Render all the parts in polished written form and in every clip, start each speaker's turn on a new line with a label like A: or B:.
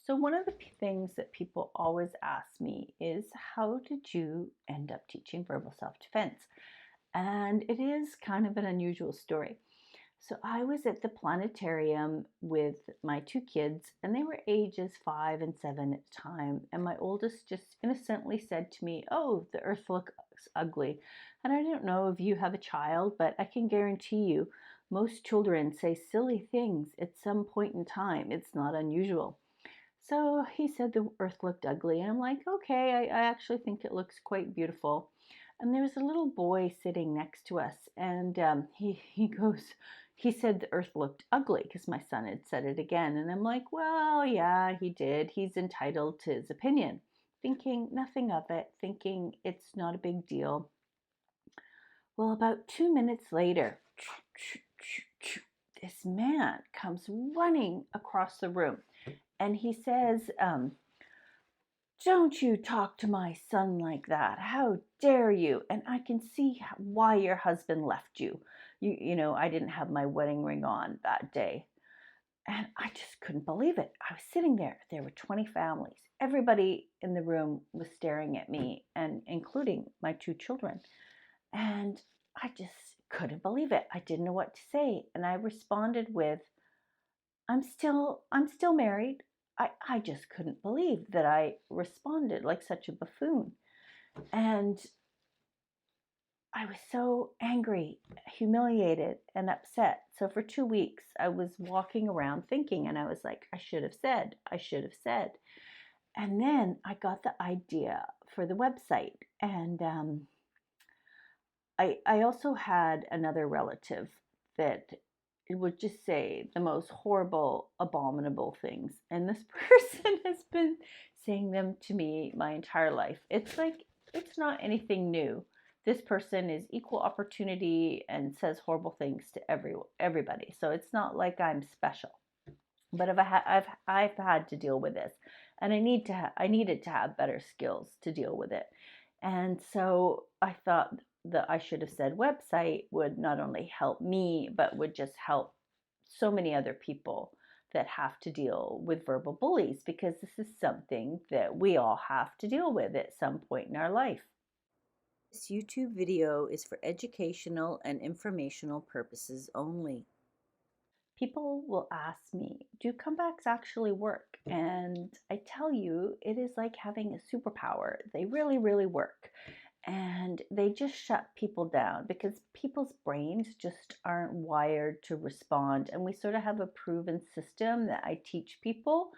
A: So, one of the things that people always ask me is, how did you end up teaching verbal self defense? And it is kind of an unusual story. So, I was at the planetarium with my two kids, and they were ages 5 and 7 at the time. And my oldest just innocently said to me, "Oh, the earth looks ugly." And I don't know if you have a child, but I can guarantee you most children say silly things at some point in time. It's not unusual. So he said the earth looked ugly. And I'm like, okay, I actually think it looks quite beautiful. And there was a little boy sitting next to us. And he said the earth looked ugly because my son had said it again. And I'm like, well, yeah, he did. He's entitled to his opinion. Thinking nothing of it, thinking it's not a big deal. Well, about 2 minutes later, this man comes running across the room and he says, "Don't you talk to my son like that. How dare you? And I can see why your husband left you. You know, I didn't have my wedding ring on that day." And I just couldn't believe it. I was sitting there. There were 20 families. Everybody in the room was staring at me, and including my two children. And I just couldn't believe it. I didn't know what to say. And I responded with, I'm still married. I just couldn't believe that I responded like such a buffoon. And I was so angry, humiliated, and upset. So for 2 weeks, I was walking around thinking, and I was like, I should have said, I should have said. And then I got the idea for the website. And I also had another relative that would just say the most horrible, abominable things. And this person has been saying them to me my entire life. It's like, it's not anything new. This person is equal opportunity and says horrible things to everybody. So it's not like I'm special. But I've had to deal with this, and I needed to have better skills to deal with it. And so I thought the I should have said website would not only help me, but would just help so many other people that have to deal with verbal bullies, because this is something that we all have to deal with at some point in our life. This YouTube video is for educational and informational purposes only. People will ask me, do comebacks actually work? And I tell you, it is like having a superpower. They really, really work. And they just shut people down because people's brains just aren't wired to respond. And we sort of have a proven system that I teach people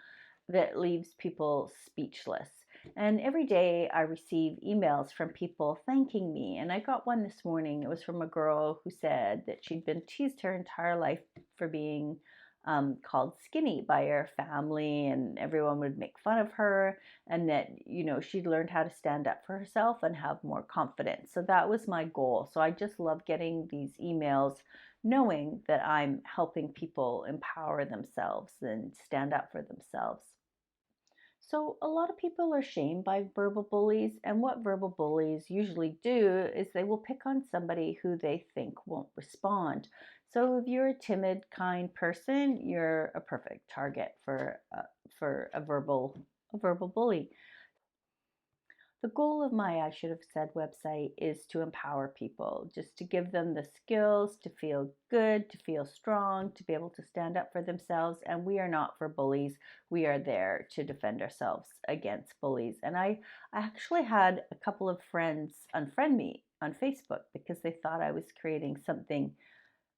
A: that leaves people speechless. And every day I receive emails from people thanking me. And I got one this morning. It was from a girl who said that she'd been teased her entire life for being called skinny by her family, and everyone would make fun of her, and that, she'd learned how to stand up for herself and have more confidence. So that was my goal. So I just love getting these emails, knowing that I'm helping people empower themselves and stand up for themselves. So, a lot of people are shamed by verbal bullies, and what verbal bullies usually do is they will pick on somebody who they think won't respond. So, if you're a timid, kind person, you're a perfect target for a verbal bully. The goal of my I Should Have Said website is to empower people, just to give them the skills to feel good, to feel strong, to be able to stand up for themselves. And we are not for bullies. We are there to defend ourselves against bullies. And I actually had a couple of friends unfriend me on Facebook because they thought I was creating something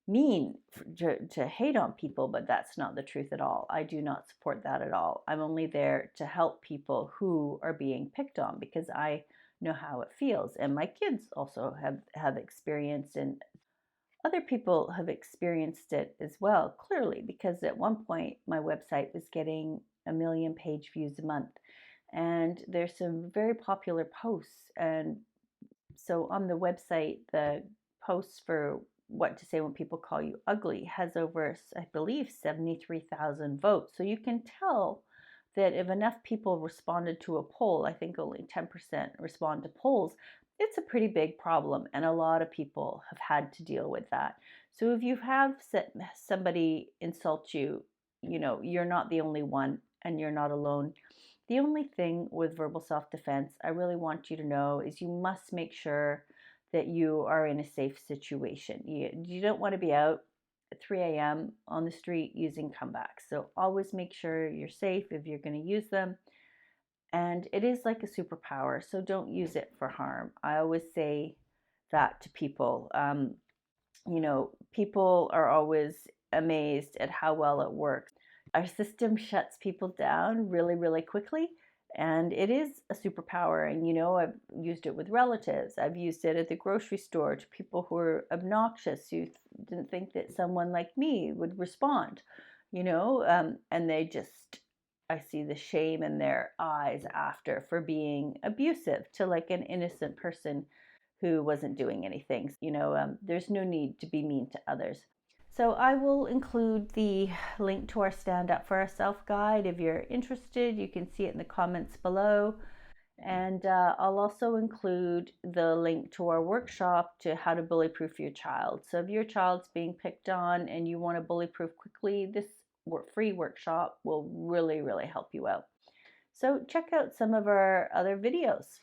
A: mean to hate on people, but that's not the truth at all. I do not support that at all. I'm only there to help people who are being picked on because I know how it feels. And my kids also have experienced, and other people have experienced it as well, clearly, because at one point my website was getting 1 million page views a month. And there's some very popular posts. And so on the website, the posts for what to say when people call you ugly has over, I believe, 73,000 votes. So you can tell that if enough people responded to a poll, I think only 10% respond to polls, it's a pretty big problem. And a lot of people have had to deal with that. So if you have somebody insult you, you're not the only one. and you're not alone. The only thing with verbal self-defense I really want you to know is you must make sure that you are in a safe situation. You don't want to be out at 3 a.m. on the street using comebacks. So always make sure you're safe if you're going to use them. And it is like a superpower, so don't use it for harm. I always say that to people. People are always amazed at how well it works. Our system shuts people down really, really quickly. And it is a superpower. And, I've used it with relatives. I've used it at the grocery store to people who are obnoxious, who didn't think that someone like me would respond, and I see the shame in their eyes after for being abusive to like an innocent person who wasn't doing anything. There's no need to be mean to others. So I will include the link to our Stand Up for Ourselves guide. If you're interested, you can see it in the comments below. And I'll also include the link to our workshop to how to bully proof your child. So if your child's being picked on and you want to bully proof quickly, this free workshop will really, really help you out. So check out some of our other videos.